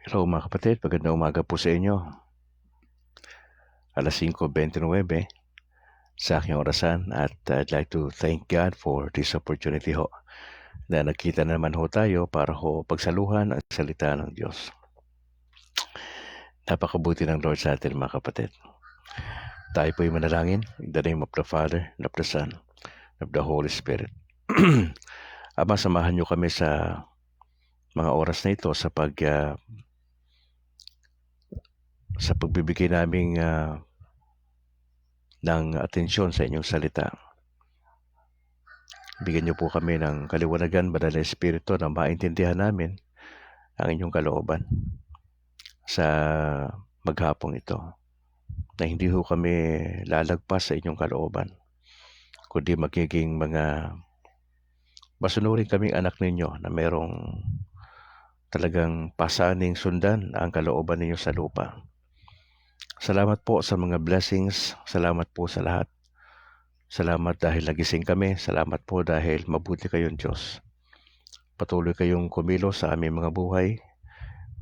Hello mga kapatid, magandang umaga po sa inyo. Alas 5:29 sa aking orasan at I'd like to thank God for this opportunity ho na nagkita na naman ho tayo para ho pagsaluhan ang salita ng Diyos. Napakabuti ng Lord sa atin mga kapatid. Tayo po'y manalangin in the name of the Father, and of the Son, and of the Holy Spirit. Ama, samahan niyo kami sa mga oras na ito sa pagbibigay naming ng atensyon sa inyong salita. Bigyan niyo po kami ng kaliwanagan, Banal na Espiritu, na maintindihan namin ang inyong kalooban sa maghapong ito. Na hindi ho kami lalagpas sa inyong kalooban, kundi magiging mga masunurin kaming anak ninyo na merong talagang pasaning sundan ang kalooban ninyo sa lupa. Salamat po sa mga blessings. Salamat po sa lahat. Salamat dahil nagising kami. Salamat po dahil mabuti kayong Diyos. Patuloy kayong kumilos sa aming mga buhay.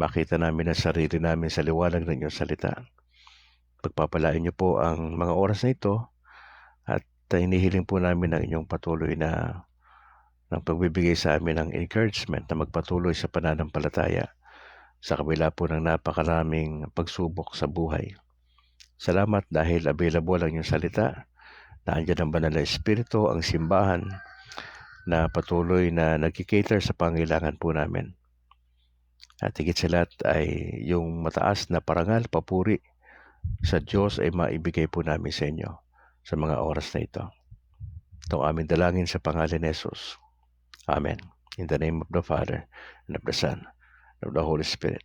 Makita namin ang sarili namin sa liwanag ng inyong salita. Pagpapalain niyo po ang mga oras na ito at hinihiling po namin ang inyong patuloy na ng pagbibigay sa amin ng encouragement na magpatuloy sa pananampalataya sa kabila po ng napakaraming pagsubok sa buhay. Salamat dahil available ang inyong salita. Nandiyan ang Banal na Espiritu, ang simbahan na patuloy na nagkikater sa pangailangan po namin. At higit sa lahat ay yung mataas na parangal, papuri sa Diyos ay maibigay po namin sa inyo sa mga oras na ito. Ito ang aming dalangin sa pangalan ni Jesus. Amen. In the name of the Father, and of the Son, and of the Holy Spirit.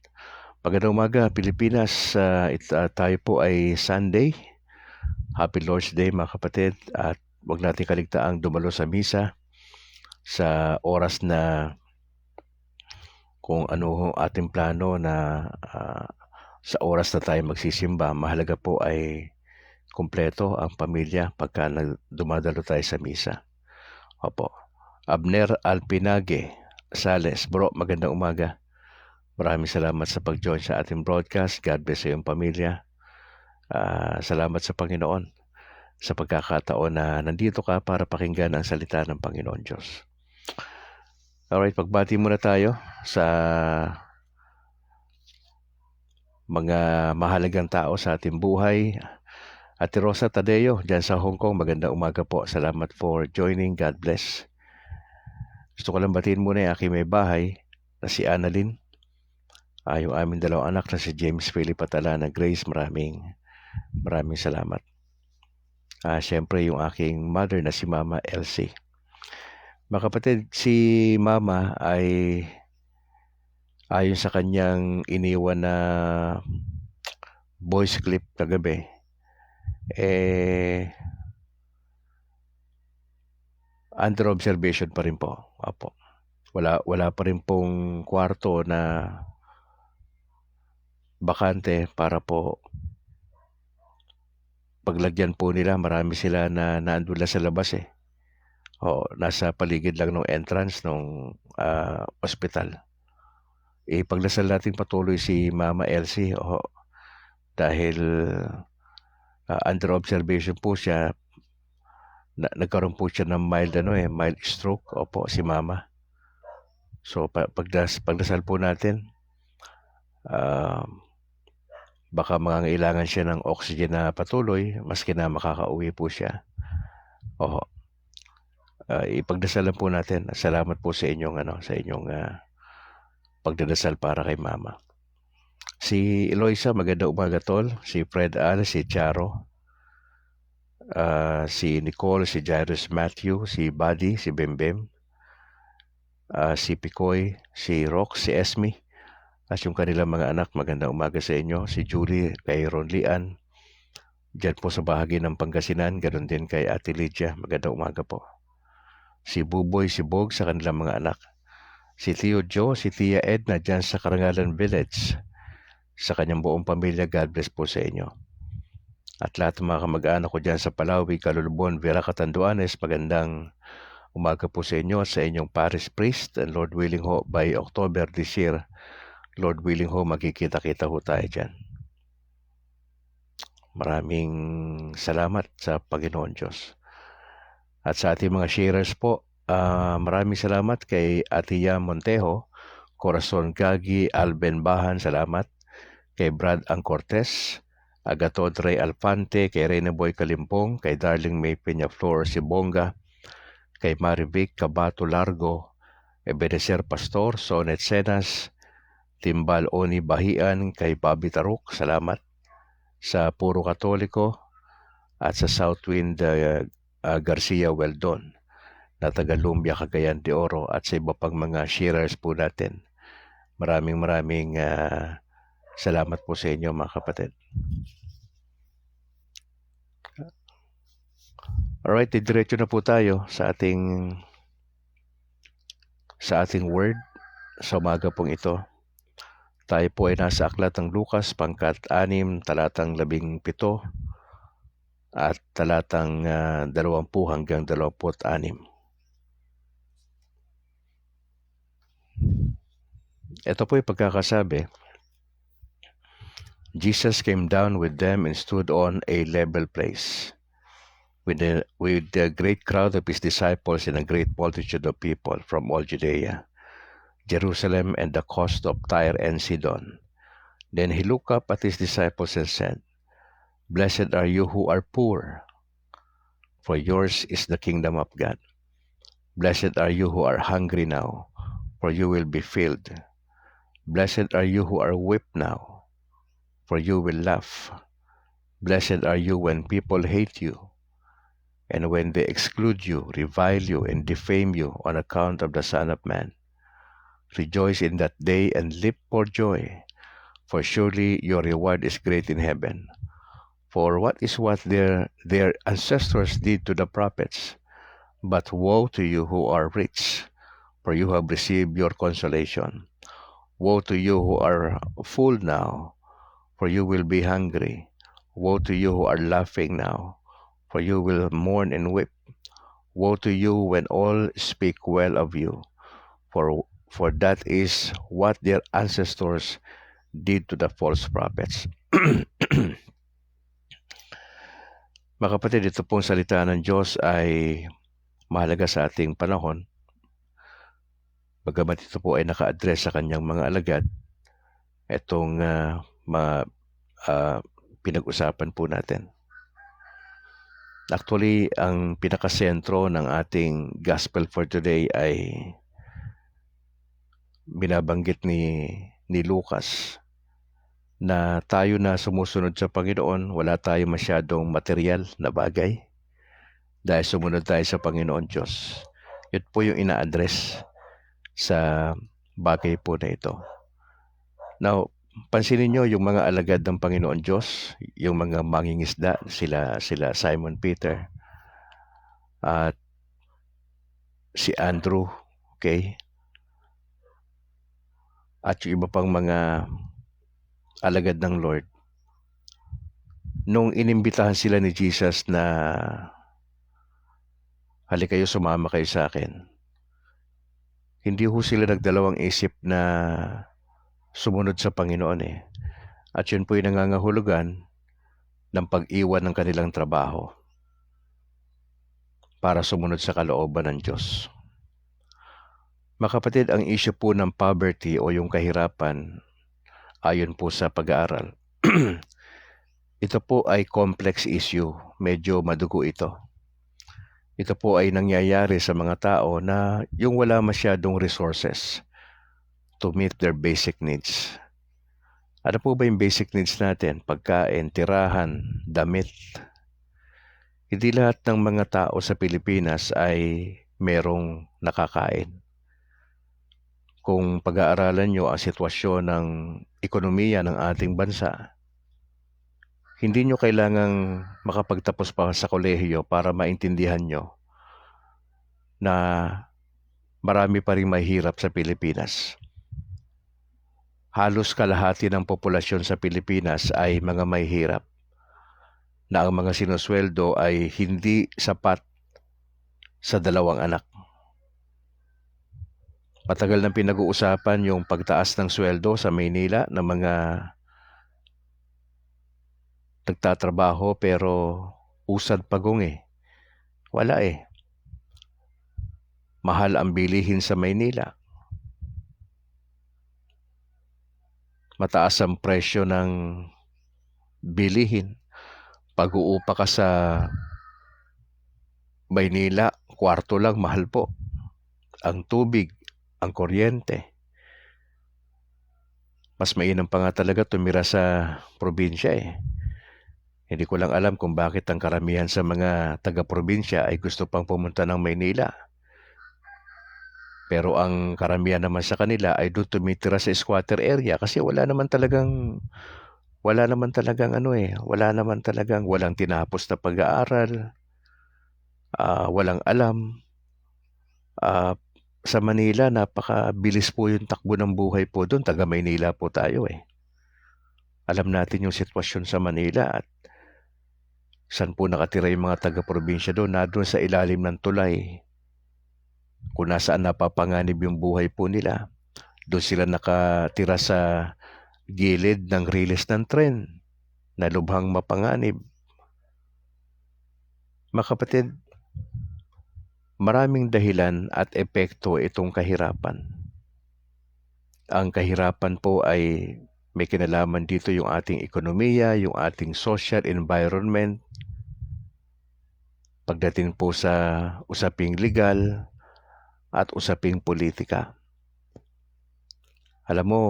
Magandang umaga, Pilipinas. Tayo po ay Sunday. Happy Lord's Day mga kapatid. At huwag natin kaligtaang dumalo sa misa sa oras na kung ano ating plano na sa oras na tayo magsisimba. Mahalaga po ay kumpleto ang pamilya pagka dumadalo tayo sa misa. Opo. Abner Alpinage Sales, bro, magandang umaga. Maraming salamat sa pag-join sa ating broadcast. God bless sa iyong pamilya. Salamat sa Panginoon sa pagkakataon na nandito ka para pakinggan ang salita ng Panginoon Diyos. Alright, pagbati muna tayo sa mga mahalagang tao sa ating buhay. Ate Rosa Tadeo, dyan sa Hong Kong, magandang umaga po. Salamat for joining. God bless. Gusto ko lang batiin muna yung aking may bahay na si Annalyn. Yung aming dalawang anak na si James Philip at Alana Grace, maraming salamat. Siyempre yung aking mother na si Mama Elsie. Mga kapatid, si Mama ay ayon sa kanyang iniwan na voice clip kagabi, under observation pa rin po. Apo. Wala pa rin pong kwarto na bakante para po paglagyan po nila. Marami sila na naandun sa labas nasa paligid lang ng entrance ng ospital. Pagdasal natin patuloy si Mama Elsie dahil under observation po siya. Nagkaroon po siya ng mild stroke. Opo, si Mama. So pagdasal po natin, baka mangangailangan siya ng oxygen na patuloy maski na makakauwi po siya. Ipagdasalan po natin. Salamat po sa inyong pagdadasal para kay Mama. Si Eloisa, magandang umaga tol. Si Fred Al, si Charo, si Nicole, si Jairus Matthew, si Buddy, si Bembem, si Picoy, si Rox, si Esme, at yung kanilang mga anak, magandang umaga sa inyo. Si Julie, kay Ron Lian, dyan po sa bahagi ng Pangasinan, ganoon din kay Ate Lydia, magandang umaga po. Si Buboy, si Bog, sa kanilang mga anak. Si Tio Joe, si Tia Edna, dyan sa Karangalan Village, sa kanyang buong pamilya, God bless po sa inyo. At lahat ng mga kamag-anak ko dyan sa Palawi, Calulubon, Vera Catanduanes, magandang umaga po sa inyo at sa inyong parish priest. And Lord willing by October this year, Lord willing ho, magkikita-kita ho tayo dyan. Maraming salamat sa Panginoon Diyos. At sa ating mga sharers po, maraming salamat kay Atiya Montejo, Corazon Gagi, Alben Bahan, salamat. Kay Brad Ang Cortez, Agatod Ray Alfante, kay Reyna Boy Kalimpong, kay Darling May Peñaflor Sibonga, kay Marivic Cabato Largo, Ebenezer Pastor, Sonet Senas, Timbal Oni Bahian, kay Bobby Taruk, salamat. Sa Puro Katoliko at sa Southwind Garcia Weldon na taga Lumbia, Cagayan de Oro, at sa iba pang mga sharers po natin. Maraming salamat po sa inyo mga kapatid. Alright, diretso na po tayo sa ating word sa umaga pong ito. Tayo po ay nasa aklat ng Lucas, pangkat 6, talatang 17 at talatang 20 hanggang 26. Ito po ay pagkakasabi. Jesus came down with them and stood on a level place with the great crowd of his disciples and a great multitude of people from all Judea, Jerusalem, and the coast of Tyre and Sidon. Then he looked up at his disciples and said, "Blessed are you who are poor, for yours is the kingdom of God. Blessed are you who are hungry now, for you will be filled. Blessed are you who are whipped now, for you will laugh. Blessed are you when people hate you, and when they exclude you, revile you, and defame you on account of the Son of Man. Rejoice in that day and leap for joy, for surely your reward is great in heaven. For what is what their ancestors did to the prophets? But woe to you who are rich, for you have received your consolation. Woe to you who are full now, for you will be hungry. Woe to you who are laughing now, for you will mourn and weep. Woe to you when all speak well of you, for that is what their ancestors did to the false prophets." Mga kapatid, ito pong salita ng Diyos ay mahalaga sa ating panahon. Bagamat ito po ay naka-address sa kanyang mga alagad, itong pinag-usapan po natin. Actually, ang pinakasentro ng ating gospel for today ay binabanggit ni Lucas na tayo na sumusunod sa Panginoon, wala tayo masyadong material na bagay dahil sumunod tayo sa Panginoon Diyos. Yun po yung ina-address sa bagay po na ito. Now, pansinin nyo yung mga alagad ng Panginoon Diyos, yung mga mangingisda, sila Simon Peter at si Andrew, okay? At yung iba pang mga alagad ng Lord. Nung inimbitahan sila ni Jesus na halika kayo, sumama kayo sa akin, hindi ho sila nagdalawang isip na sumunod sa Panginoon eh. At yun po yung nangangahulugan ng pag-iwan ng kanilang trabaho para sumunod sa kalooban ng Diyos. Mga kapatid, ang issue po ng poverty o yung kahirapan, ayon po sa pag-aaral, ito po ay complex issue. Medyo madugo ito. Ito po ay nangyayari sa mga tao na yung wala masyadong resources to meet their basic needs. Ano po ba yung basic needs natin? Pagkain, tirahan, damit. Hindi lahat ng mga tao sa Pilipinas ay merong nakakain. Kung pag-aaralan nyo ang sitwasyon ng ekonomiya ng ating bansa, hindi nyo kailangang makapagtapos pa sa kolehiyo para maintindihan nyo na marami pa rin mahirap sa Pilipinas. Halos kalahati ng populasyon sa Pilipinas ay mga mahihirap na ang mga sinusweldo ay hindi sapat sa 2 anak. Matagal nang pinag-uusapan yung pagtaas ng sweldo sa Maynila ng mga nagtatrabaho pero usad pagong Wala Mahal ang bilihin sa Maynila. Mataas ang presyo ng bilihin. Pag-uupa ka sa Maynila, kwarto lang, mahal po. Ang tubig, ang kuryente. Mas mainam pa nga talaga tumira sa probinsya Hindi ko lang alam kung bakit ang karamihan sa mga taga-probinsya ay gusto pang pumunta ng Maynila. Pero ang karamihan naman sa kanila ay doon tumitira sa squatter area kasi wala naman talagang walang tinapos na pag-aaral, walang alam. Sa Manila, napakabilis po yung takbo ng buhay po doon. Taga Maynila po tayo Alam natin yung sitwasyon sa Manila at saan po nakatira yung mga taga-probinsya doon, na doon sa ilalim ng tulay. Kung nasaan napapanganib yung buhay po nila, doon sila nakatira sa gilid ng riles ng tren na lubhang mapanganib. Mga kapatid, maraming dahilan at epekto itong kahirapan. Ang kahirapan po ay may kinalaman dito yung ating ekonomiya, yung ating social environment, pagdating po sa usaping legal at usaping politika. Alam mo,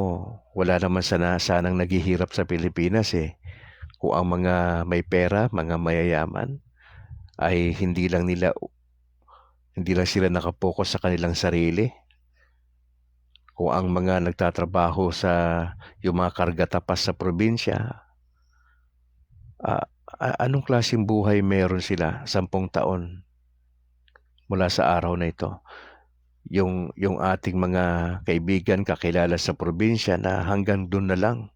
wala naman sanang naghihirap sa Pilipinas Kung ang mga may pera, mga mayayaman, ay hindi lang sila nakapokus sa kanilang sarili. Kung ang mga nagtatrabaho sa yung mga kargatapas sa probinsya, anong klaseng buhay meron sila 10 taon mula sa araw na ito? Yung ating mga kaibigan, kakilala sa probinsya na hanggang doon na lang.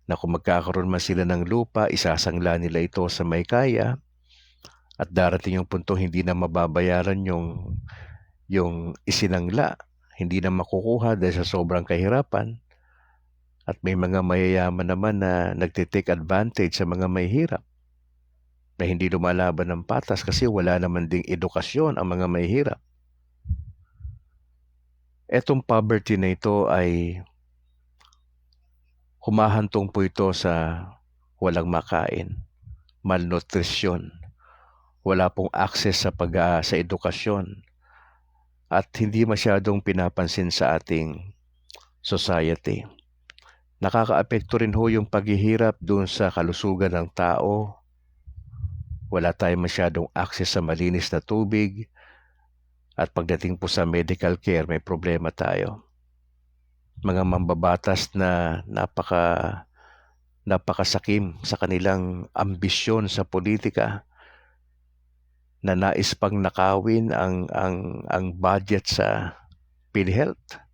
Na kung magkakaroon man sila ng lupa, isasangla nila ito sa may kaya at darating yung punto hindi na mababayaran yung isinangla. Hindi na makukuha dahil sa sobrang kahirapan. At may mga mayayaman naman na nagtitake advantage sa mga mahihirap na hindi lumalaban ng patas kasi wala naman ding edukasyon ang mga mahihirap. Etong poverty na ito ay humahantong po ito sa walang makain, malnutrisyon, wala pong access sa edukasyon, at hindi masyadong pinapansin sa ating society. Nakakaapekto rin ho yung paghihirap doon sa kalusugan ng tao. Wala tayong masyadong access sa malinis na tubig. At pagdating po sa medical care, may problema tayo. Mga mambabatas na napakasakim sa kanilang ambisyon sa politika na nais pang nakawin ang budget sa PhilHealth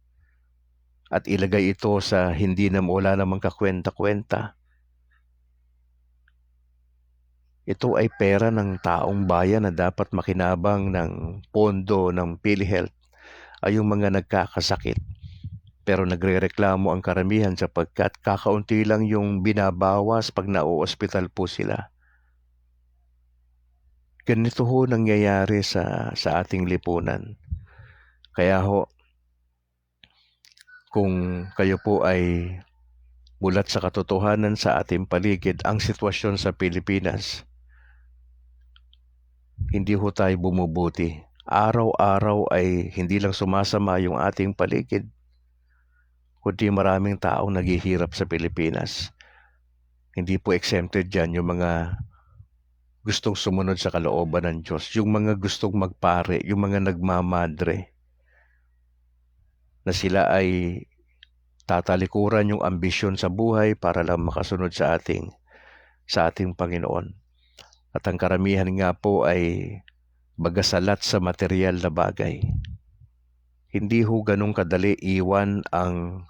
at ilagay ito sa wala namang kakwenta-kwenta. Ito ay pera ng taong bayan na dapat makinabang ng pondo ng PhilHealth ay yung mga nagkakasakit. Pero nagrereklamo ang karamihan sapagkat kakaunti lang yung binabawas pag nauospital po sila. Ganito ho nangyayari sa ating lipunan. Kaya ho, kung kayo po ay bulat sa katotohanan sa ating paligid, ang sitwasyon sa Pilipinas, hindi ho tayo bumubuti. Araw-araw ay hindi lang sumasama yung ating paligid, kundi maraming taong naghihirap sa Pilipinas. Hindi po exempted dyan yung mga gustong sumunod sa kalooban ng Diyos, yung mga gustong magpare, yung mga nagmamadre, na sila ay tatalikuran yung ambisyon sa buhay para lang makasunod sa ating Panginoon. At ang karamihan nga po ay bagasalat sa material na bagay. Hindi ho ganun kadali iwan ang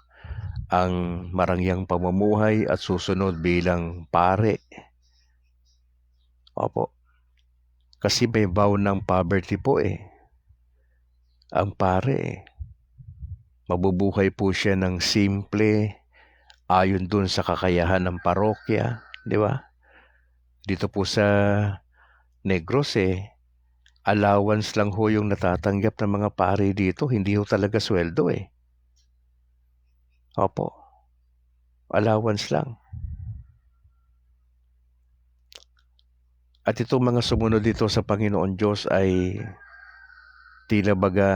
marangyang pamumuhay at susunod bilang pare. Opo. Kasi may bound ng poverty po Ang pare Mabubuhay po siya ng simple, ayon dun sa kakayahan ng parokya, di ba? Dito po sa Negros allowance lang ho yung natatanggap ng mga pari dito, hindi ho talaga sweldo Opo, allowance lang. At itong mga sumunod dito sa Panginoon Diyos ay tila baga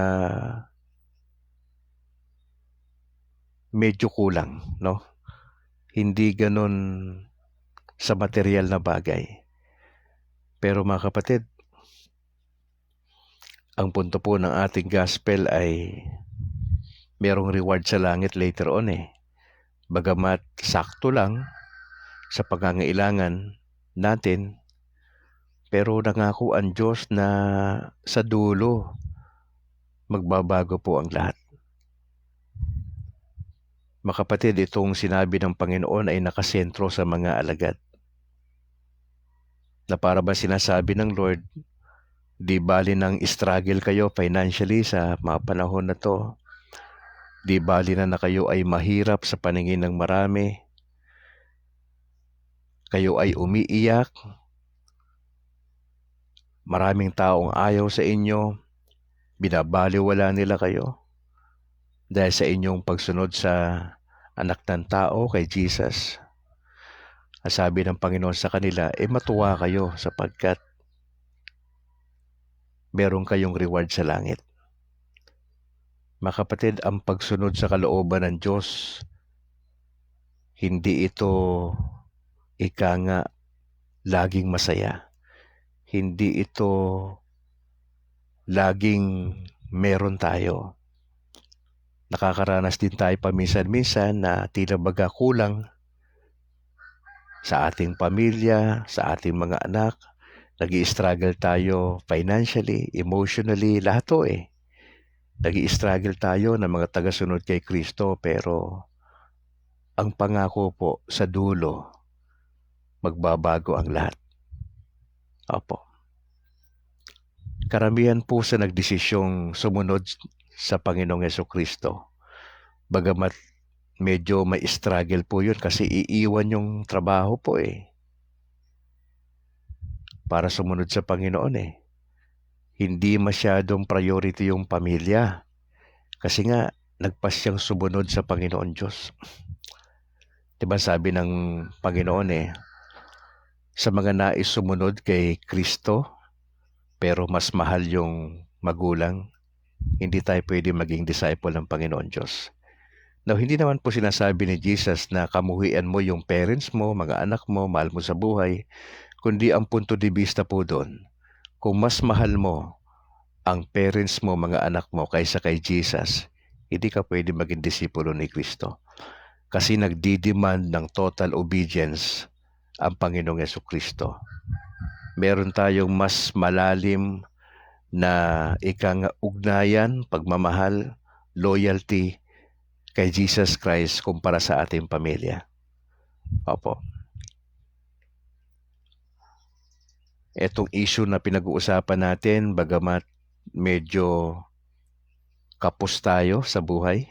medyo kulang, no? Hindi ganun sa material na bagay. Pero mga kapatid, ang punto po ng ating gospel ay merong reward sa langit later on Bagamat sakto lang sa pangangailangan natin, pero nangako ang Diyos na sa dulo, magbabago po ang lahat. Mga kapatid, itong sinabi ng Panginoon ay nakasentro sa mga alagad. Na para ba sinasabi ng Lord, di bali nang struggle kayo financially sa mga panahon na to. Di bali na kayo ay mahirap sa paningin ng marami. Kayo ay umiiyak. Maraming taong ayaw sa inyo. Binabaliwala nila kayo. Dahil sa inyong pagsunod sa anak ng tao kay Jesus. Ang sabi ng Panginoon sa kanila, matuwa kayo sapagkat meron kayong reward sa langit. Mga kapatid, ang pagsunod sa kalooban ng Diyos, hindi ito laging masaya. Hindi ito laging meron tayo. Nakakaranas din tayo paminsan-minsan na tila baga kulang sa ating pamilya, sa ating mga anak. Nag-i-struggle tayo financially, emotionally, lahat Nag-i-struggle tayo na mga tagasunod kay Kristo, pero ang pangako po sa dulo, magbabago ang lahat. Opo. Karamihan po sa nagdesisyong sumunod sa Panginoong Jesucristo, bagamat medyo may struggle po yun kasi iiwan yung trabaho po para sumunod sa Panginoon Hindi masyadong priority yung pamilya kasi nga nagpas siyang sumunod sa Panginoon Diyos. Diba sabi ng Panginoon sa mga nais sumunod kay Kristo pero mas mahal yung magulang, hindi tayo pwede maging disciple ng Panginoon Diyos. Now, hindi naman po sinasabi ni Jesus na kamuhian mo yung parents mo, mga anak mo, mahal mo sa buhay, kundi ang punto de vista po doon, kung mas mahal mo ang parents mo, mga anak mo, kaysa kay Jesus, hindi ka pwede maging disipulo ni Kristo. Kasi nagdidemand ng total obedience ang Panginoong Jesucristo. Meron tayong mas malalim na ugnayan, pagmamahal, loyalty kay Jesus Christ kumpara sa ating pamilya. Opo. Etong issue na pinag-uusapan natin, bagamat medyo kapos tayo sa buhay,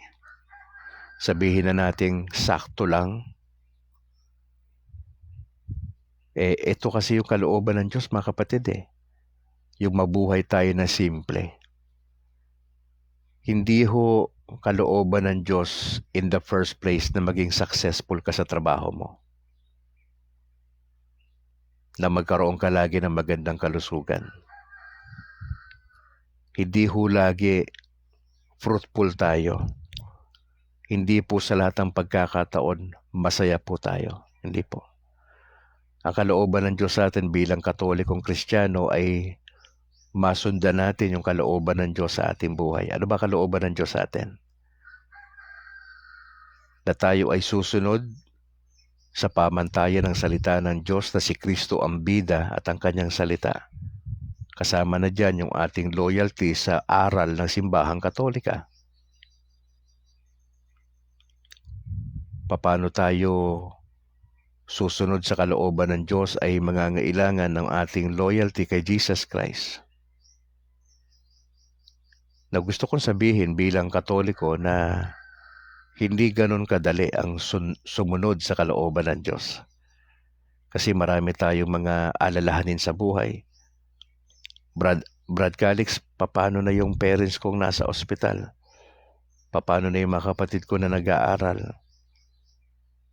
sabihin na nating sakto lang. Ito kasi yung kalooban ng Diyos, mga kapatid Yung mabuhay tayo na simple. Hindi ho kalooban ng Diyos in the first place na maging successful ka sa trabaho mo. Na magkaroon ka lagi ng magandang kalusugan. Hindi ho lagi fruitful tayo. Hindi po sa lahat ng pagkakataon masaya po tayo. Hindi po. Ang kalooban ng Diyos sa atin bilang Katolikong Kristiyano ay masundan natin yung kalooban ng Diyos sa ating buhay. Ano ba kalooban ng Diyos sa atin? Na tayo ay susunod sa pamantayan ng salita ng Diyos na si Kristo ang bida at ang kanyang salita. Kasama na dyan yung ating loyalty sa aral ng simbahang Katolika. Paano tayo susunod sa kalooban ng Diyos ay mangangailangan ng ating loyalty kay Jesus Christ. na gusto kong sabihin bilang Katoliko na hindi ganun kadali ang sumunod sa kalooban ng Diyos. Kasi marami tayong mga alalahanin sa buhay. Brad Calix, paano na yung parents kong nasa ospital? Paano na yung mga kapatid ko na nag-aaral?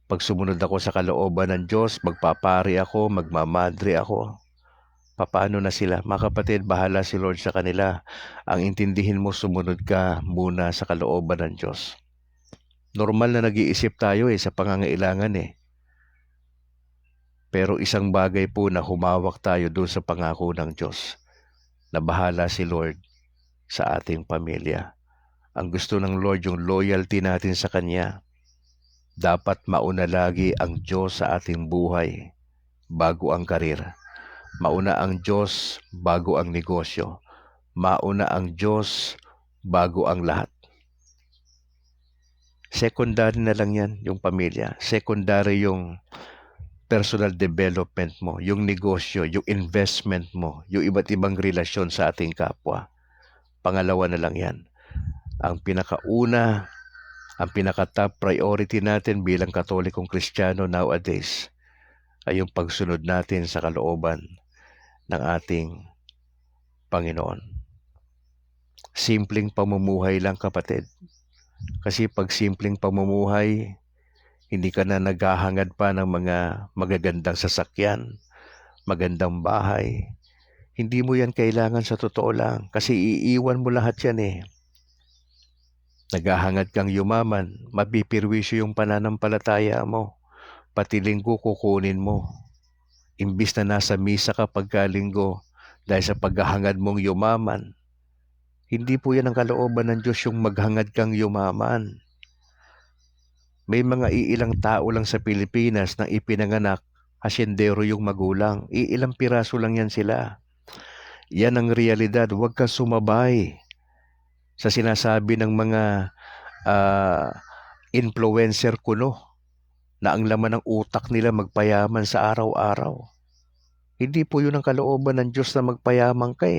Pag sumunod ako sa kalooban ng Diyos, magpapari ako, magmamadre ako. Paano na sila? Mga kapatid, bahala si Lord sa kanila. Ang intindihin mo, sumunod ka muna sa kalooban ng Diyos. Normal na nag-iisip tayo sa pangangailangan Pero isang bagay po na humawak tayo doon sa pangako ng Diyos na bahala si Lord sa ating pamilya. Ang gusto ng Lord, yung loyalty natin sa Kanya. Dapat mauna lagi ang Diyos sa ating buhay bago ang karir. Mauna ang Diyos bago ang negosyo. Mauna ang Diyos bago ang lahat. Secondary na lang yan, yung pamilya. Secondary yung personal development mo, yung negosyo, yung investment mo, yung iba't ibang relasyon sa ating kapwa. Pangalawa na lang yan. Ang pinakauna, ang pinaka-top priority natin bilang Katolikong Kristiyano nowadays ay yung pagsunod natin sa kalooban ng ating Panginoon. Simpleng pamumuhay lang, kapatid. Kasi pag simpleng pamumuhay, hindi ka na naghahangad pa ng mga magagandang sasakyan, magandang bahay. Hindi mo yan kailangan sa totoo lang kasi iiwan mo lahat yan Naghahangad kang yumaman, mapipirwisyo yung pananampalataya mo. Pati linggo kukunin mo. Imbis na nasa misa ka pagkalinggo dahil sa paghahangad mong yumaman, hindi po yan ang kalooban ng Diyos yung maghangad kang yumaman. May mga iilang tao lang sa Pilipinas na ipinanganak, asyendero yung magulang. Iilang piraso lang yan sila. Yan ang realidad. Huwag ka sumabay sa sinasabi ng mga influencer kuno na ang laman ng utak nila magpayaman sa araw-araw. Hindi po yun ang kalooban ng Diyos na magpayaman ka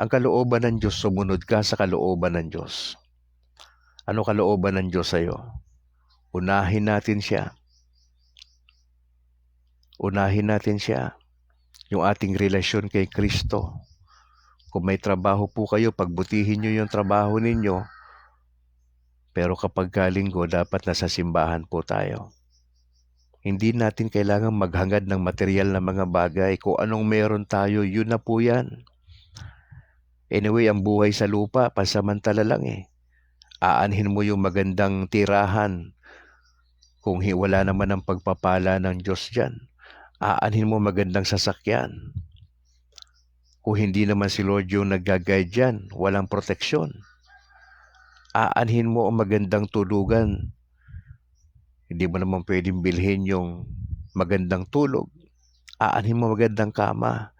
Ang kalooban ng Diyos, sumunod ka sa kalooban ng Diyos. Ano kalooban ng Diyos sa'yo? Unahin natin siya. Unahin natin siya. Yung ating relasyon kay Kristo. Kung may trabaho po kayo, pagbutihin nyo yung trabaho ninyo. Pero kapag kalinggo, dapat nasa simbahan po tayo. Hindi natin kailangang maghangad ng material na mga bagay. Kung anong meron tayo, yun na po yan. Anyway, ang buhay sa lupa, pansamantala lang Aanhin mo yung magandang tirahan. Kung wala naman ang pagpapala ng Diyos dyan, aanhin mo magandang sasakyan. Kung hindi naman si Lord yung nag-guide dyan, walang proteksyon. Aanhin mo ang magandang tulugan. Hindi mo naman pwedeng bilhin yung magandang tulog. Aanhin mo magandang kama.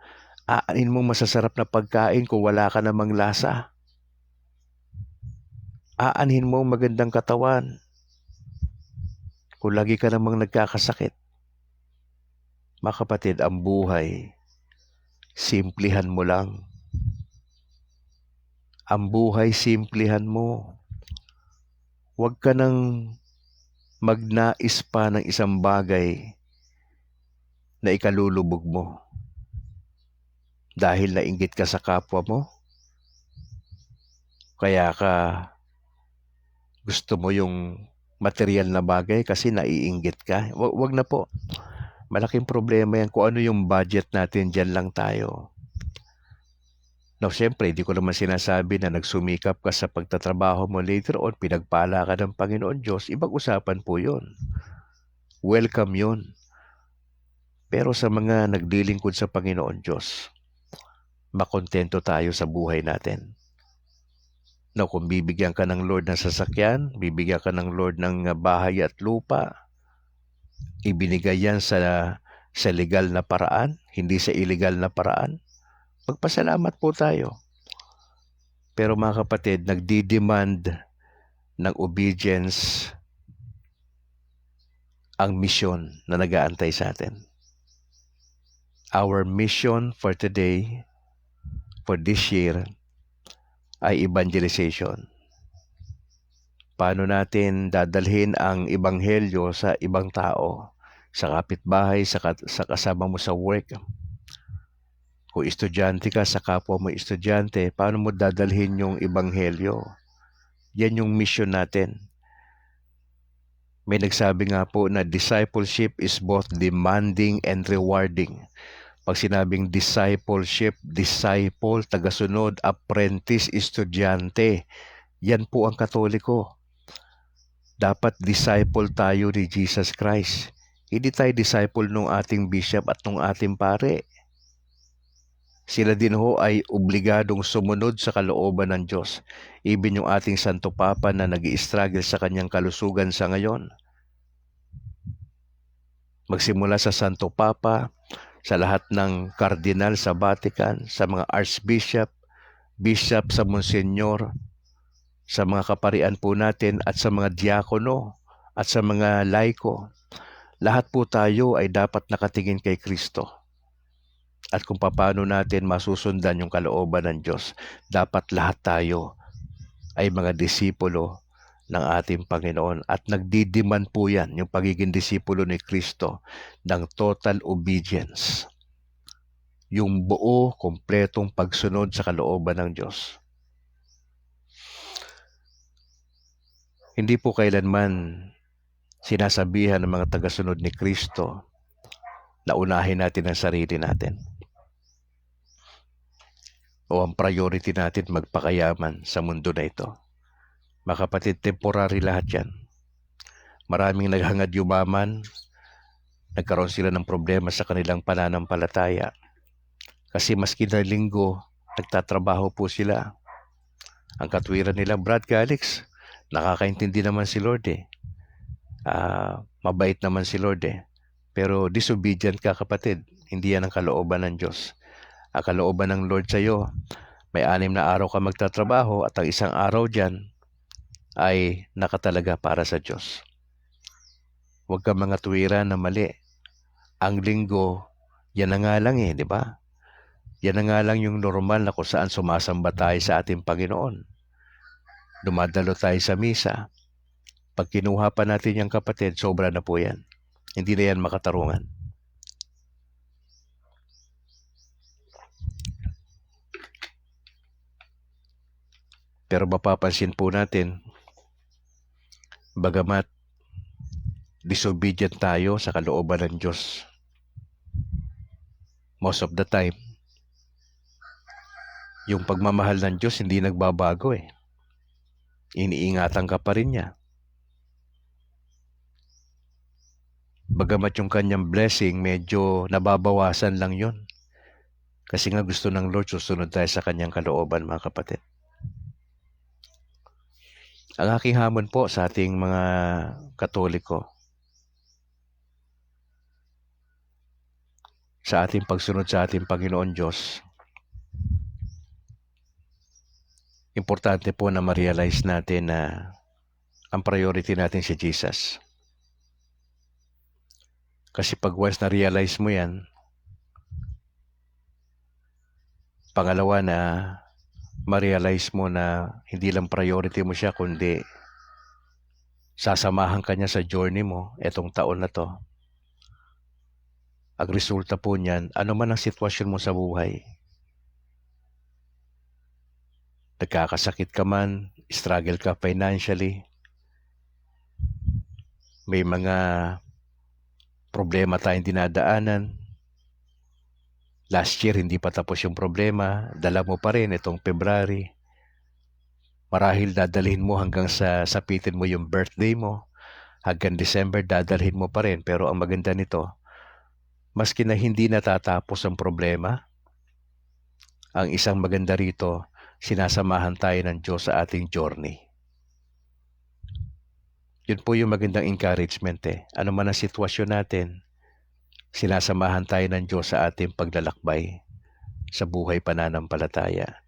Aanhin mo masasarap na pagkain kung wala ka namang lasa. Aanhin mo magandang katawan kung lagi ka namang nagkakasakit. Mga kapatid, ang buhay, simplihan mo lang. Ang buhay, simplihan mo. Huwag ka nang magnais pa ng isang bagay na ikalulubog mo. Dahil nainggit ka sa kapwa mo, kaya ka gusto mo yung material na bagay kasi naiinggit ka. Wag na po. Malaking problema yan. Kung ano yung budget natin, dyan lang tayo. No, siyempre, hindi ko naman sinasabi na nagsumikap ka sa pagtatrabaho mo later on, pinagpala ka ng Panginoon Diyos, ibang usapan po yun. Welcome yun. Pero sa mga naglilingkod sa Panginoon Diyos, makontento tayo sa buhay natin. No, kung bibigyan ka ng Lord ng sasakyan, bibigyan ka ng Lord ng bahay at lupa, ibinigay yan sa legal na paraan, hindi sa illegal na paraan. Magpasalamat po tayo. Pero mga kapatid, nagdi-demand ng obedience ang mission na nag-aantay sa atin. Our mission for today, for this year, ay evangelization. Paano natin dadalhin ang ebanghelyo sa ibang tao, sa kapitbahay, sa kasama mo sa work. Kung estudyante ka, sa kapwa mo estudyante, paano mo dadalhin yung ebanghelyo? Yan yung mission natin. May nagsabi nga po na discipleship is both demanding and rewarding. Pag sinabing discipleship, disciple, tagasunod, apprentice, estudyante, yan po ang Katoliko. Dapat disciple tayo ni Jesus Christ. Hindi tayo disciple nung ating bishop at nung ating pare. Sila din ho ay obligadong sumunod sa kalooban ng Diyos. Even yung ating Santo Papa na nag-i-struggle sa kanyang kalusugan sa ngayon. Magsimula sa Santo Papa, sa lahat ng kardinal sa Vatican, sa mga archbishop, bishop, sa Monsignor, sa mga kaparian po natin at sa mga diakono at sa mga laiko. Lahat po tayo ay dapat nakatingin kay Kristo. At kung paano natin masusundan yung kalooban ng Diyos, dapat lahat tayo ay mga disipulo ng ating Panginoon. At nagdidiman po yan, yung pagiging disipulo ni Kristo, ng total obedience. Yung buo, kompletong pagsunod sa kalooban ng Diyos. Hindi po kailanman sinasabihan ng mga tagasunod ni Kristo na unahin natin ang sarili natin. O ang priority natin magpakayaman sa mundo na ito. Mga kapatid, temporary lahat yan. Maraming naghangad yumaman, nagkaroon sila ng problema sa kanilang pananampalataya. Kasi maski na linggo, nagtatrabaho po sila. Ang katwiran nila, Brad Calix, nakakaintindi naman si Lord eh. Mabait naman si Lord eh. Pero disobedient ka kapatid, hindi yan ang kalooban ng Diyos. Ang kalooban ng Lord sa iyo, may 6 na araw ka magtatrabaho at ang isang araw dyan ay nakatalaga para sa Diyos. Huwag ka mga tuwiran na mali. Ang linggo, yan na nga lang eh, di ba? Yan na nga lang yung normal na kung saan sumasamba tayo sa ating Panginoon. Dumadalo tayo sa misa. Pag kinuha pa natin yung kapatid, sobra na po yan. Hindi na yan makatarungan. Pero mapapansin po natin, bagamat disobedient tayo sa kalooban ng Diyos, most of the time, yung pagmamahal ng Diyos hindi nagbabago eh. Iniingatan ka pa rin niya. Bagamat yung kanyang blessing, medyo nababawasan lang yun. Kasi nga gusto ng Lord, susunod tayo sa kanyang kalooban, mga kapatid. Ang aking hamon po sa ating mga Katoliko, sa ating pagsunod sa ating Panginoon Diyos, importante po na ma-realize natin na ang priority natin si Jesus. Kasi pag once na-realize mo yan, pangalawa na ma-realize mo na hindi lang priority mo siya, kundi sasamahan ka niya sa journey mo etong taon na to. Ang resulta po niyan, ano man ang sitwasyon mo sa buhay, nagkakasakit ka man, struggle ka financially, may mga problema tayong dinadaanan, last year hindi pa tapos yung problema, dala mo pa rin itong February, marahil dadalhin mo hanggang sa sapitin mo yung birthday mo, hanggang December dadalhin mo pa rin. Pero ang maganda nito, maski na hindi natatapos ang problema, ang isang maganda rito, sinasamahan tayo ng Diyos sa ating journey. Yun po yung magandang encouragement eh. Ano man ang sitwasyon natin, sinasamahan tayo ng Diyos sa ating paglalakbay sa buhay pananampalataya.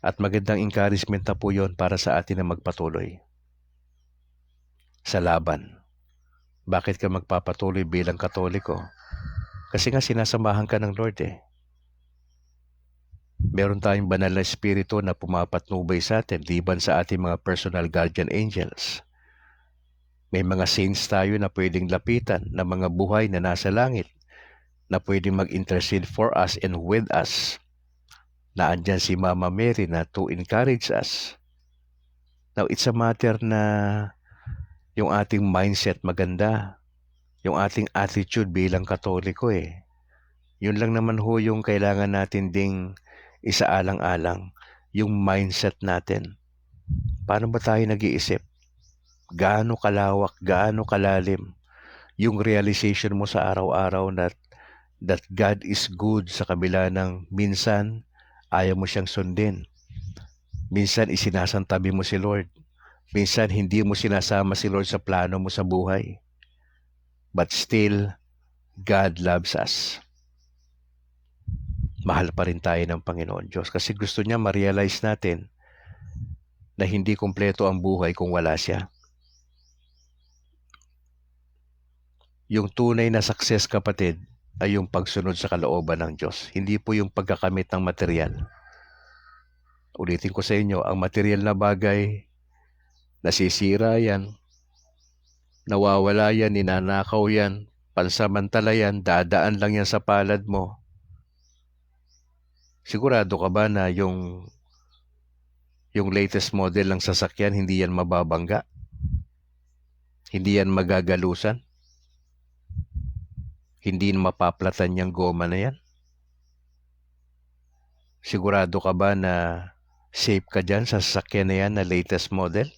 At magandang encouragement na po yun para sa atin na magpatuloy sa laban. Bakit ka magpapatuloy bilang Katoliko? Kasi nga sinasamahan ka ng Lord eh. Meron tayong banal na espiritu na pumapatnubay sa atin, liban sa ating mga personal guardian angels. May mga saints tayo na pwedeng lapitan, na mga buhay na nasa langit, na pwedeng mag-intercede for us and with us. Na andyan si Mama Mary na to encourage us. Now, it's a matter na yung ating mindset maganda, yung ating attitude bilang Katoliko eh. Yun lang naman ho yung kailangan natin ding isaalang-alang, yung mindset natin. Paano ba tayo nag-iisip? Gaano kalawak, gaano kalalim yung realization mo sa araw-araw that God is good sa kabila ng minsan ayaw mo siyang sundin. Minsan isinasantabi mo si Lord. Minsan hindi mo sinasama si Lord sa plano mo sa buhay. But still, God loves us. Mahal pa rin tayo ng Panginoon Diyos kasi gusto niya ma-realize natin na hindi kumpleto ang buhay kung wala siya. Yung tunay na success, kapatid, ay yung pagsunod sa kalooban ng Diyos. Hindi po yung pagkakamit ng material. Ulitin ko sa inyo, ang material na bagay, nasisira yan, nawawala yan, ninanakaw yan, pansamantala yan, dadaan lang yan sa palad mo. Sigurado ka ba na yung latest model ng sasakyan, hindi yan mababangga? Hindi yan magagalusan? Hindi mapaplatan yung goma na yan? Sigurado ka ba na safe ka dyan sa sasakyan na yan na latest model?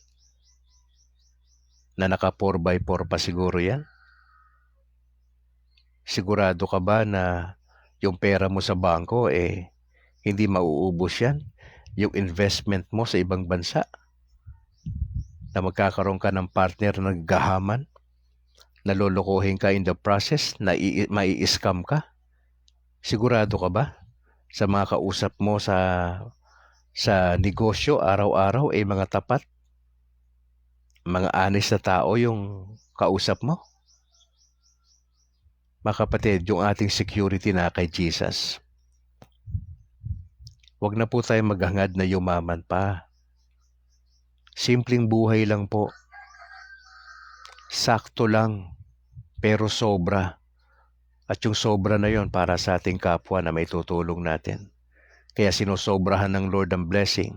Na naka 4x4 pa siguro yan? Sigurado ka ba na yung pera mo sa bangko hindi mauubos yan? Yung investment mo sa ibang bansa? Na magkakaroon ka ng partner na naggahaman? Nalolokohin ka in the process? Na mai-scam ka? Sigurado ka ba? Sa mga kausap mo sa negosyo, araw-araw mga tapat? Mga honest na tao yung kausap mo? Mga kapatid, yung ating security na kay Jesus. Huwag na po tayo maghangad na yumaman pa. Simpleng buhay lang po. Sakto lang, pero sobra. At yung sobra na yon para sa ating kapwa na may tutulong natin. Kaya sinusobrahan ng Lord ang blessing.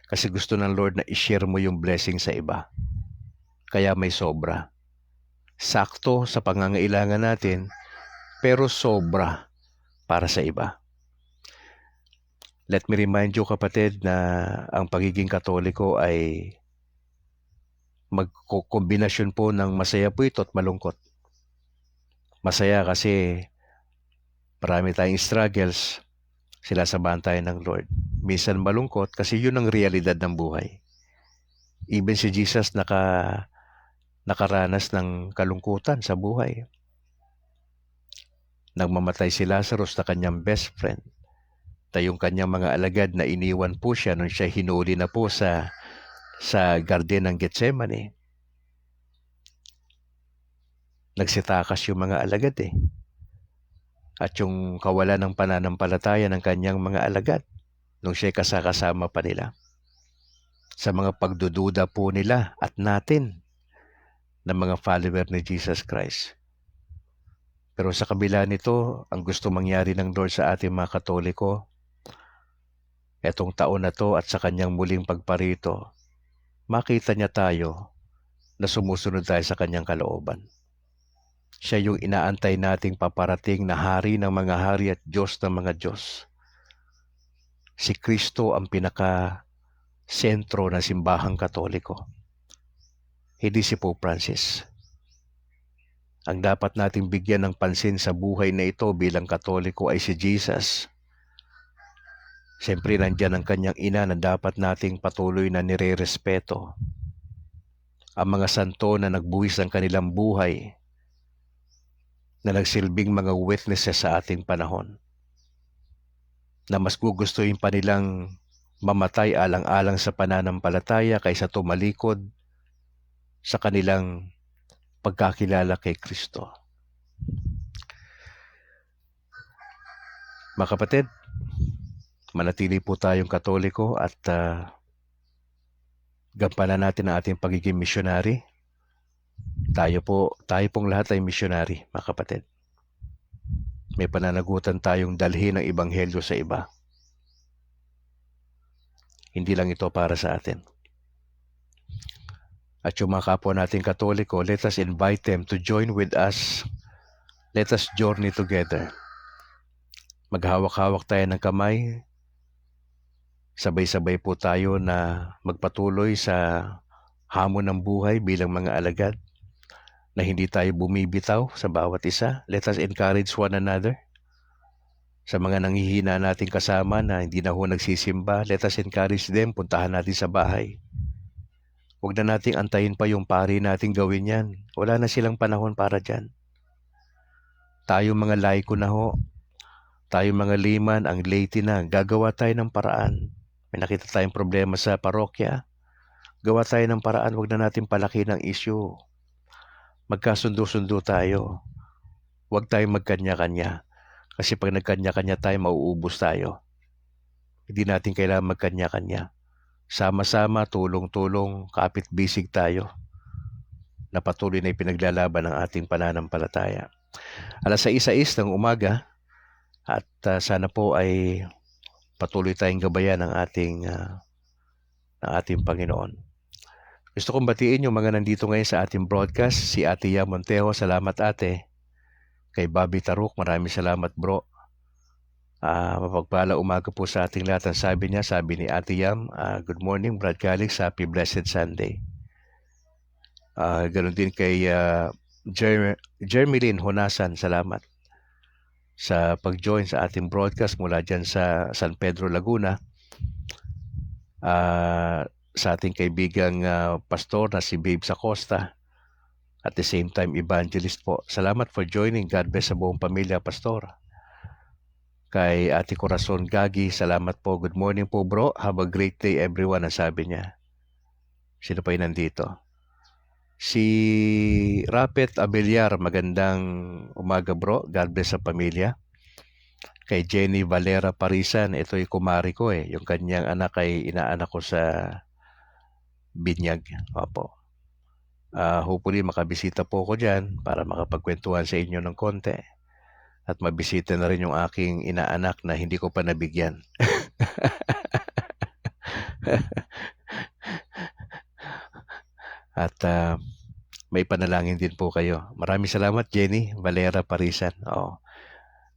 Kasi gusto ng Lord na i-share mo yung blessing sa iba. Kaya may sobra. Sakto sa pangangailangan natin, pero sobra para sa iba. Let me remind you, kapatid, na ang pagiging Katoliko ay magkokombinasyon po ng masaya po ito at malungkot. Masaya kasi marami tayong struggles, sinasamahan tayo ng Lord. Minsan malungkot kasi yun ang realidad ng buhay. Even si Jesus nakaranas ng kalungkutan sa buhay. Nang mamatay si Lazarus na kanyang best friend, yung kanyang mga alagad na iniwan po siya nung siya hinuli na po sa garden ng Getsemani. Nagsitakas yung mga alagad At yung kawalan ng pananampalataya ng kanyang mga alagad nung siya kasama pa nila. Sa mga pagdududa po nila at natin ng mga follower ni Jesus Christ. Pero sa kabila nito, ang gusto mangyari ng Lord sa ating mga Katoliko, etong taon na to at sa kanyang muling pagparito, makita niya tayo na sumusunod tayo sa kanyang kalooban. Siya yung inaantay nating paparating na hari ng mga hari at Diyos ng mga Diyos. Si Kristo ang pinaka-sentro ng simbahang Katoliko. Hindi si Pope Francis. Ang dapat nating bigyan ng pansin sa buhay na ito bilang Katoliko ay si Jesus. Siyempre, nandyan ang kanyang ina na dapat nating patuloy na nire-respeto. Ang mga santo na nagbuwis ng kanilang buhay, na nagsilbing mga witnesses sa ating panahon, na mas gugustuhin pa nilang mamatay alang-alang sa pananampalataya kaysa tumalikod sa kanilang pagkakilala kay Kristo. Mga kapatid, manatili po tayong Katoliko at gampanan natin ang ating pagiging missionary. Tayo pong lahat ay missionary, mga kapatid. May pananagutan tayong dalhin ang ebanghelyo sa iba. Hindi lang ito para sa atin. At yung mga kapwa nating Katoliko, let us invite them to join with us. Let us journey together. Maghawak-hawak tayo ng kamay. Sabay-sabay po tayo na magpatuloy sa hamon ng buhay bilang mga alagad, na hindi tayo bumibitaw sa bawat isa. Let us encourage one another. Sa mga nanghihina nating kasama na hindi na ho nagsisimba, let us encourage them, puntahan natin sa bahay. Huwag na nating antayin pa yung pari nating gawin yan. Wala na silang panahon para dyan. Tayo mga laiko na ho, tayo mga layman, ang laity na, gagawa tayo ng paraan. May nakita tayong problema sa parokya, gawa tayo ng paraan, huwag na natin palaki ng issue. Magkasundo-sundo tayo. Huwag tayong magkanya-kanya. Kasi pag nagkanya-kanya tayo, mauubos tayo. Hindi natin kailangan magkanya-kanya. Sama-sama, tulong-tulong, kapit-bisig tayo na patuloy na ipinaglalaban ng ating pananampalataya. 6:06 ng umaga at sana po ay patuloy tayong gabayan ng ating Panginoon. Gusto kong batiin yung mga nandito ngayon sa ating broadcast. Si Ate Ya Montejo, salamat ate. Kay Bobby Taruk, maraming salamat bro. Mapagpala umaga po sa ating lahat. Ang sabi ni Ate Yam, good morning Brad Calix, happy blessed Sunday. Ganun din kay Jermilyn Honasan, salamat sa pag-join sa ating broadcast mula dyan sa San Pedro, Laguna. Sa ating kaibigang pastor na si Babes Acosta, at the same time evangelist po. Salamat for joining. God bless sa buong pamilya, pastor. Kay Ate Corazon Gagi, salamat po. Good morning po bro. Have a great day everyone, ang sabi niya. Sino pa yun nandito? Si Rapet Abelyar, magandang umaga bro. God bless sa pamilya. Kay Jenny Valera Parisan, ito'y kumari ko yung kanyang anak ay inaanak ko sa Binyag. Opo. Hopefully makabisita po ako dyan para makapagkwentuhan sa inyo ng konti. At mabisita na rin yung aking inaanak na hindi ko pa nabigyan. At may panalangin din po kayo. Maraming salamat Jenny Valera Parisan. Oo.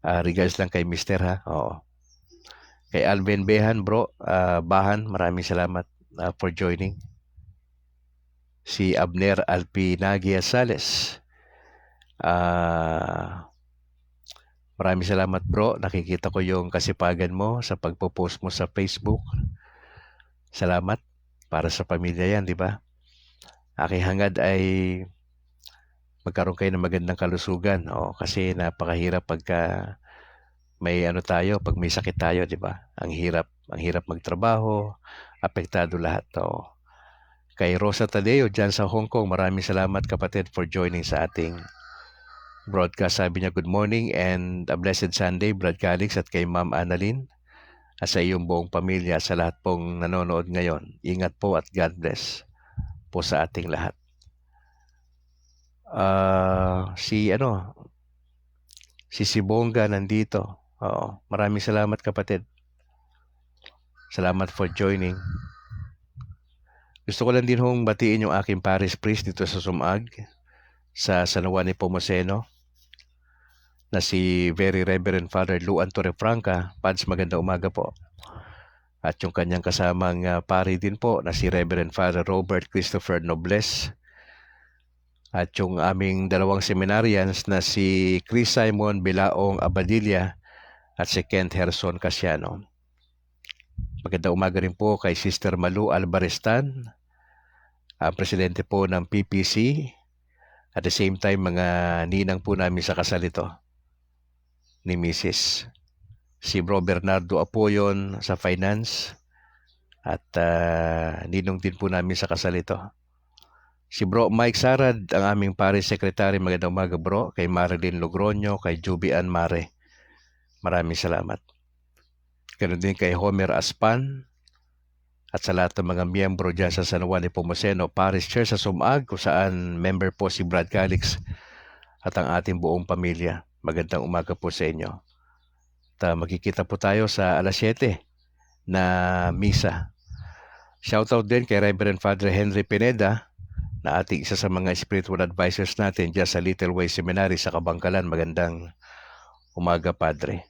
Regards lang kay Mr. ha. Oo. Kay Alvin Behan bro, Bahan, maraming salamat for joining. Si Abner Alpinagia Sales. Maraming salamat bro. Nakikita ko yung kasipagan mo sa pagpo-post mo sa Facebook. Salamat. Para sa pamilya yan, di ba? Aking hangad ay magkaroon kayo ng magandang kalusugan. Kasi napakahirap pagka may pag may sakit tayo, di ba? Ang hirap magtrabaho, apektado lahat. Kay Rosa Tadeo dyan sa Hong Kong, maraming salamat kapatid for joining sa ating broadcast. Sabi niya, good morning and a blessed Sunday, Brad Calix, at kay Ma'am Annalyn at sa iyong buong pamilya, sa lahat pong nanonood ngayon. Ingat po at God bless po sa ating lahat. Si Sibongga nandito. Maraming salamat kapatid. Salamat for joining. Gusto ko lang din hong batiin yung aking parish priest dito sa Sumag, sa San Juan Nepomuceno, na si Very Reverend Father Luan Torrefranca. Pads, maganda umaga po. At yung kanyang kasamang pari din po na si Reverend Father Robert Christopher Nobles. At yung aming dalawang seminarians na si Chris Simon Bilaong Abadilla at si Kent Herson Casiano. Maganda umaga rin po kay Sister Malu Albarestan, ang presidente po ng PPC. At the same time, mga ninang po namin sa kasal ito ni Mrs. Si Bro Bernardo Apoyon sa finance at ninong din po namin sa kasal ito. Si Bro Mike Sarad, ang aming parish secretary. Magandang umaga bro. Kay Marilyn Logroño, kay Jubian Mare. Maraming salamat. Ganun din kay Homer Aspan at sa lahat ng mga miyembro dyan sa San Juan Nepomuceno Parish Church sa Sumag, kung saan member po si Brad Calix at ang ating buong pamilya. Magandang umaga po sa inyo. At magkikita po tayo sa alas 7 na misa. Shoutout din kay Reverend Father Henry Pineda, na ating isa sa mga spiritual advisors natin dyan sa Little Way Seminary sa Kabangkalan. Magandang umaga, Padre.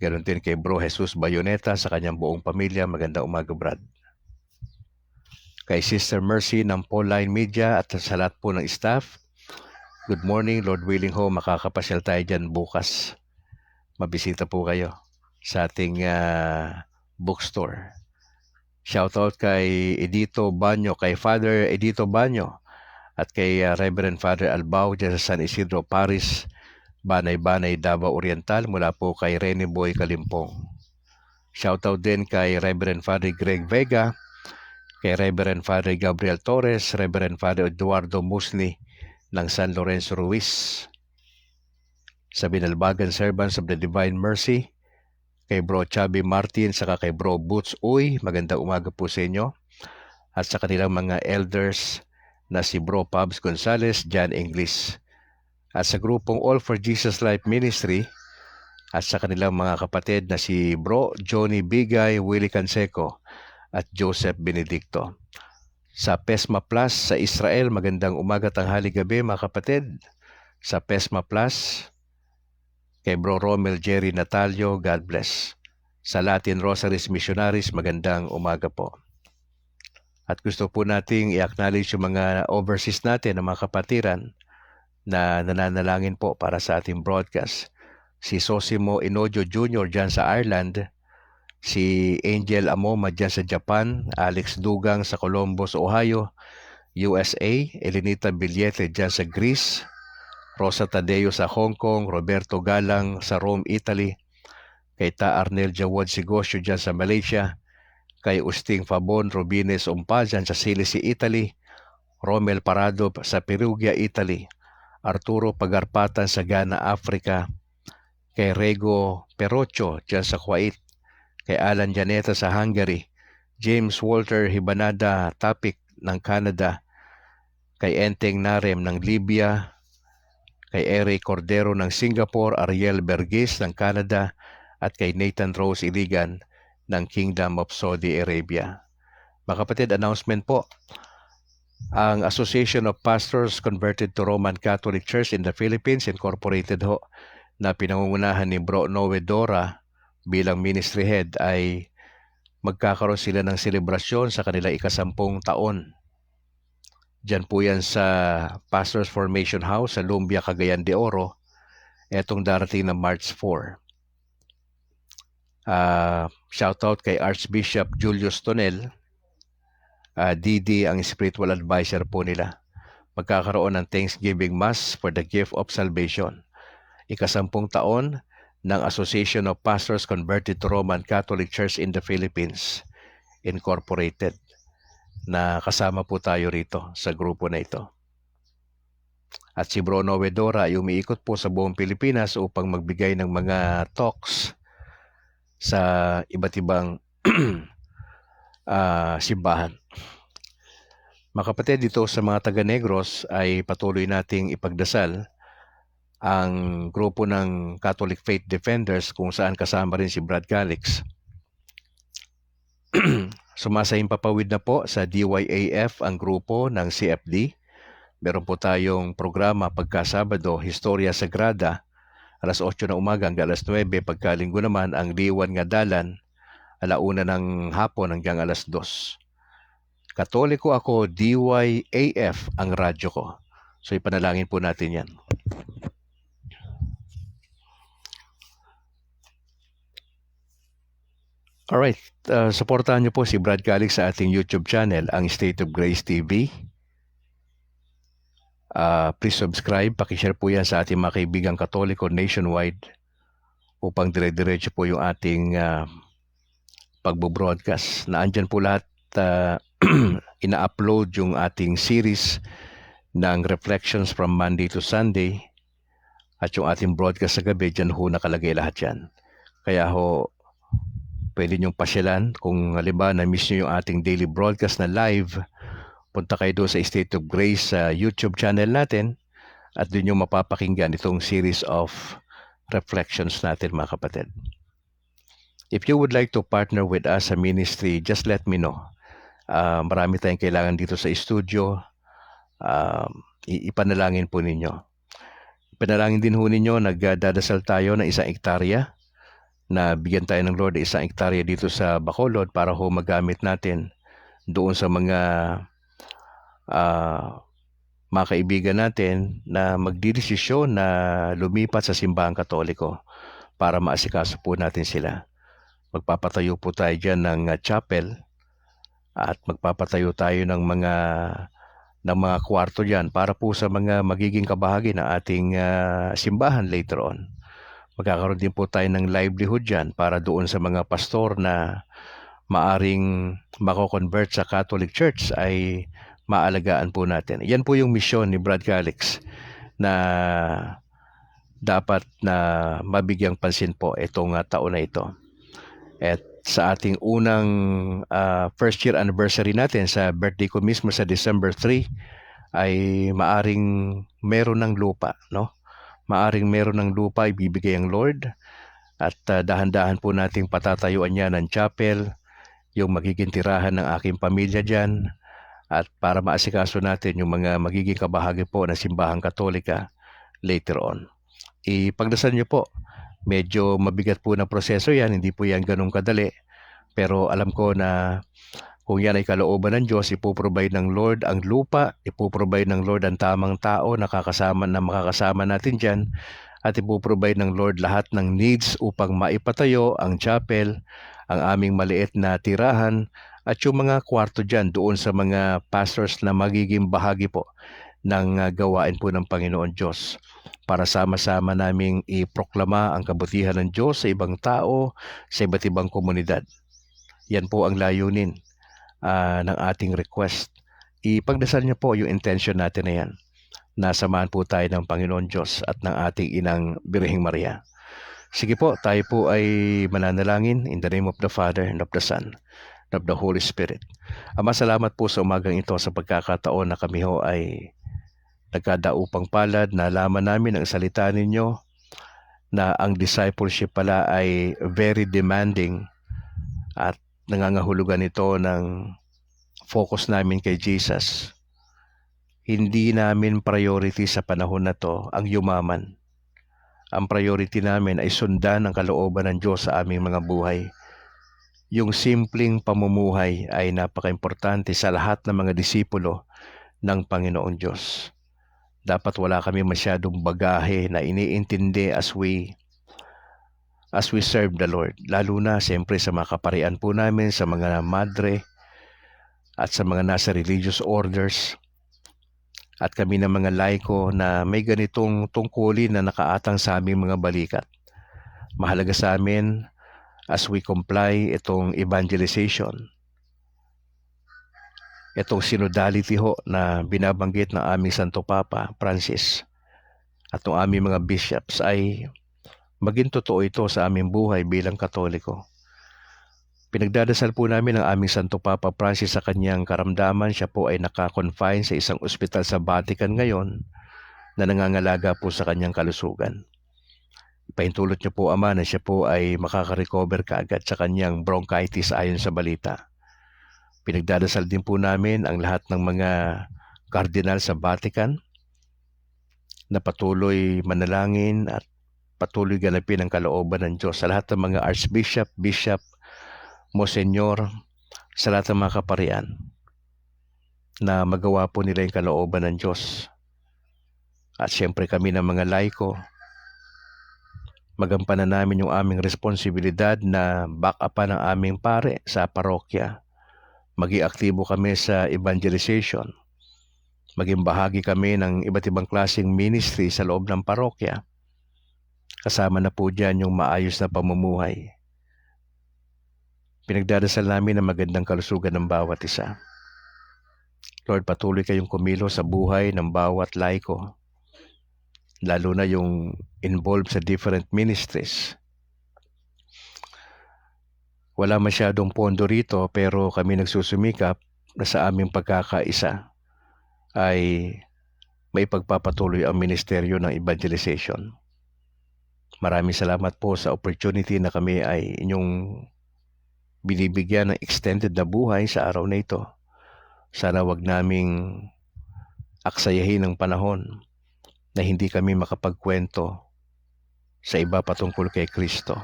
Ganon din kay Bro Jesus Bayoneta sa kanyang buong pamilya. Magandang umaga, Brad. Kay Sister Mercy ng Pauline Media at sa lahat po ng staff, good morning. Lord willing ho, makakapasyal tayo dyan bukas. Mabisita po kayo sa ating bookstore. Shoutout kay Edito Banyo, kay Father Edito Banyo at kay Reverend Father Albao dyan sa San Isidro Parish, Banay-Banay, Davao Oriental, mula po kay Rene Boy Kalimpong. Shoutout din kay Reverend Father Greg Vega, kay Reverend Father Gabriel Torres, Reverend Father Eduardo Musni ng San Lorenzo Ruiz, sa Binalbagan Servants of the Divine Mercy, kay Bro Chubby Martin, saka kay Bro Boots Uy, magandang umaga po sa inyo, at sa kanilang mga elders na si Bro Pabs Gonzales, John English, at sa grupong All for Jesus Life Ministry, at sa kanilang mga kapatid na si Bro Johnny Bigay, Willie Canseco, at Joseph Benedicto. Sa PESMA Plus sa Israel, magandang umaga, tanghali, gabi mga kapatid. Sa PESMA Plus, kay Bro Romel Jerry Natalio, God bless. Sa Latin Rosaries Missionaries, magandang umaga po. At gusto po nating i-acknowledge yung mga overseas natin, ng mga kapatiran, na nananalangin po para sa ating broadcast. Si Sosimo Inojo Jr. dyan sa Ireland, si Angel Amoma dyan sa Japan, Alex Dugang sa Columbus, Ohio, USA, Elenita Billete dyan sa Greece, Rosa Tadeo sa Hong Kong, Roberto Galang sa Rome, Italy, kay Ta Arnel Jawad Sigosyo dyan sa Malaysia, kay Usting Fabon Robines Umpa dyan sa Silici, Italy, Romel Parado sa Perugia, Italy, Arturo Pagarpatan sa Ghana, Africa, kay Rego Perocho dyan sa Kuwait, kay Alan Janeta sa Hungary, James Walter Hibanada Tapik ng Canada, kay Enteng Narem ng Libya, kay Eric Cordero ng Singapore, Ariel Bergis ng Canada, at kay Nathan Rose Iligan ng Kingdom of Saudi Arabia. Mga kapatid, announcement po. Ang Association of Pastors Converted to Roman Catholic Church in the Philippines, Incorporated ho, na pinangungunahan ni Bro Noe Dora bilang ministry head, ay magkakaroon sila ng selebrasyon sa kanila ika-10 taon. Diyan po yan sa Pastors Formation House sa Lumbia, Cagayan de Oro, etong darating na March 4. Shoutout kay Archbishop Julius Tonel, DD ang spiritual advisor po nila. Magkakaroon ng Thanksgiving Mass for the Gift of Salvation. Ika-10 taon ng Association of Pastors Converted to Roman Catholic Church in the Philippines, Incorporated, na kasama po tayo rito sa grupo na ito. At si Bro Noe Dora ay umiikot po sa buong Pilipinas upang magbigay ng mga talks sa iba't ibang simbahan. Mga kapatid, dito sa mga taga-Negros ay patuloy nating ipagdasal ang grupo ng Catholic Faith Defenders, kung saan kasama rin si Brad Calix. Sumasahimpapawid na po sa DYAF ang grupo ng CFD. Meron po tayong programa pagkasabado, Historia Sagrada, alas 8 na umaga hanggang alas 9. Pagkalinggo naman ang Liwan nga Dalan, alauna ng hapon hanggang alas 2. Katoliko ako, DYAF ang radyo ko. So ipanalangin po natin yan. Alright, supportahan niyo po si Brad Calix sa ating YouTube channel, ang State of Grace TV. Please subscribe, pakishare po yan sa ating mga kaibigang Katoliko nationwide upang dire-diretso po yung ating pagbo-broadcast. Naandyan po lahat, ina-upload yung ating series ng Reflections from Monday to Sunday at yung ating broadcast sa gabi, dyan ho nakalagay lahat yan. Kaya ho, Pwede niyong pasyalan kung halimbawa na-miss niyo yung ating daily broadcast na live. Punta kayo doon sa State of Grace sa YouTube channel natin at doon yung mapapakinggan itong series of reflections natin, mga kapatid. If you would like to partner with us sa ministry, just let me know. Marami tayong kailangan dito sa studio. Ipanalangin po ninyo. Ipanalangin din ho ninyo, nagdadasal tayo ng 1 hektarya na bigyan tayo ng Lord 1 hektarya dito sa Bacolod para ho magamit natin doon sa mga mga kaibigan natin na magdidesisyon na lumipat sa simbahang Katoliko para maasikaso po natin sila. Magpapatayo po tayo dyan ng chapel at magpapatayo tayo ng mga kwarto dyan para po sa mga magiging kabahagi ng ating simbahan later on. Magkakaroon din po tayo ng livelihood dyan para doon sa mga pastor na maaring mako-convert sa Catholic Church ay maalagaan po natin. Yan po yung misyon ni Brad Calix na dapat na mabigyang pansin po itong taon na ito. At sa ating unang first year anniversary natin sa birthday ko mismo sa December 3 ay maaring meron ng lupa, no? Maaring meron ng lupa ibibigay ang Lord at dahan-dahan po nating patatayuan niya ng chapel, yung magiging tirahan ng aking pamilya dyan at para maasikaso natin yung mga magiging kabahagi po ng simbahang Katolika later on. Ipagdasal niyo po, medyo mabigat po na proseso yan, hindi po yan ganun kadali, pero alam ko na kung yan ay kalooban ng Diyos, ipoprovide ng Lord ang lupa, ipoprovide ng Lord ang tamang tao na makakasama natin dyan, at ipoprovide ng Lord lahat ng needs upang maipatayo ang chapel, ang aming maliit na tirahan, at yung mga kwarto dyan doon sa mga pastors na magiging bahagi po ng gawain po ng Panginoon Diyos para sama-sama naming iproklama ang kabutihan ng Diyos sa ibang tao, sa iba't ibang komunidad. Yan po ang layunin ng ating request. Ipagdasal niyo po yung intention natin na yan. Nasamahan po tayo ng Panginoon Diyos at ng ating inang Birheng Maria. Sige po, tayo po ay mananalangin in the name of the Father and of the Son and of the Holy Spirit. Ama, salamat po sa umagang ito sa pagkakataon na kami ho ay nagkadaupang palad na alaman namin ang salita ninyo na ang discipleship pala ay very demanding at nangangahulugan ito ng focus namin kay Jesus. Hindi namin priority sa panahon na to ang yumaman. Ang priority namin ay sundan ang kalooban ng Diyos sa aming mga buhay. Yung simpleng pamumuhay ay napaka-importante sa lahat ng mga disipulo ng Panginoong Diyos. Dapat wala kami masyadong bagahe na iniintindi as we serve the Lord. Lalo na siyempre sa mga kaparian po namin, sa mga madre at sa mga nasa religious orders at kami ng mga laiko na may ganitong tungkulin na nakaatang sa aming mga balikat. Mahalaga sa amin as we comply itong evangelization, itong synodality ho na binabanggit ng aming Santo Papa Francis at ng aming mga bishops ay maging totoo ito sa aming buhay bilang Katoliko. Pinagdadasal po namin ang aming Santo Papa Francis sa kanyang karamdaman. Siya po ay naka-confine sa isang ospital sa Vatican ngayon na nangangalaga po sa kanyang kalusugan. Pahintulot niyo po, Ama, na siya po ay makaka-recover kaagad sa kanyang bronchitis ayon sa balita. Pinagdadasal din po namin ang lahat ng mga kardinal sa Vatican na patuloy manalangin at patuloy ganapin ang kalooban ng Diyos sa lahat ng mga archbishop, bishop, Monsignor, sa lahat ng mga kaparian na magawa po nila yung kalooban ng Diyos. At siyempre kami ng mga laiko, magampanan namin yung aming responsibilidad na back-upan ang aming pare sa parokya. Maging aktibo kami sa evangelization. Maging bahagi kami ng iba't ibang klaseng ministry sa loob ng parokya. Kasama na po dyan yung maayos na pamumuhay. Pinagdadasal namin ang magandang kalusugan ng bawat isa. Lord, patuloy kayong kumilos sa buhay ng bawat laiko, lalo na yung involved sa different ministries. Wala masyadong pondo rito pero kami nagsusumikap na sa aming pagkakaisa ay maipagpapatuloy ang ministeryo ng evangelization. Maraming salamat po sa opportunity na kami ay inyong binibigyan ng extended na buhay sa araw na ito. Sana wag naming aksayahin ng panahon na hindi kami makapagkwento sa iba patungkol kay Kristo.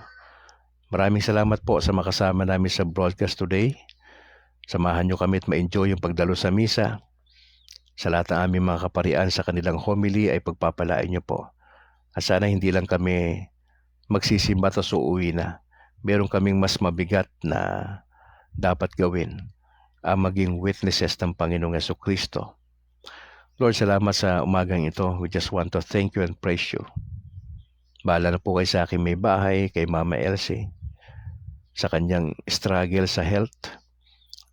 Maraming salamat po sa makasama namin sa broadcast today. Samahan nyo kami at ma-enjoy yung pagdalo sa misa. Sa lahat ng aming mga kaparian sa kanilang homily ay pagpapalain nyo po. At sana hindi lang kami magsisimba at uuwi na. Meron kaming mas mabigat na dapat gawin, ang maging witnesses ng Panginoong Jesucristo. Lord, salamat sa umagang ito. We just want to thank you and praise you. Bahala na po kayo sa aking may bahay, kay Mama Elsie, sa kanyang struggle sa health,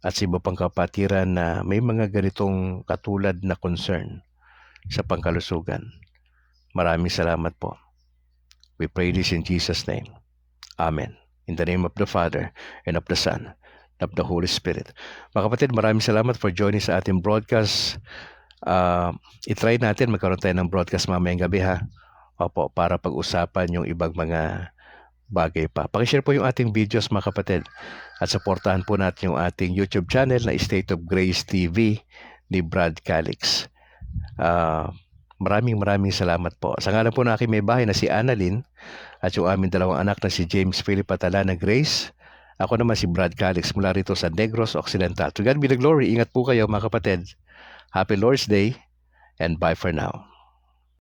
at sa iba pang kapatiran na may mga ganitong katulad na concern sa pangkalusugan. Maraming salamat po. We pray this in Jesus' name. Amen. In the name of the Father, and of the Son, and of the Holy Spirit. Mga kapatid, maraming salamat for joining sa ating broadcast. I-try natin magkaroon tayo ng broadcast mamayang gabi ha. Opo, para pag-usapan yung ibang mga bagay pa. Pakishare po yung ating videos mga kapatid. At supportahan po natin yung ating YouTube channel na State of Grace TV ni Brad Calix. Maraming salamat po. Sa ngalan po na aking may bahay na si Annalyn at yung aming dalawang anak na si James Philip at Alana Grace. Ako naman si Brad Calix mula rito sa Negros Occidental. To God be the glory. Ingat po kayo mga kapatid. Happy Lord's Day and bye for now.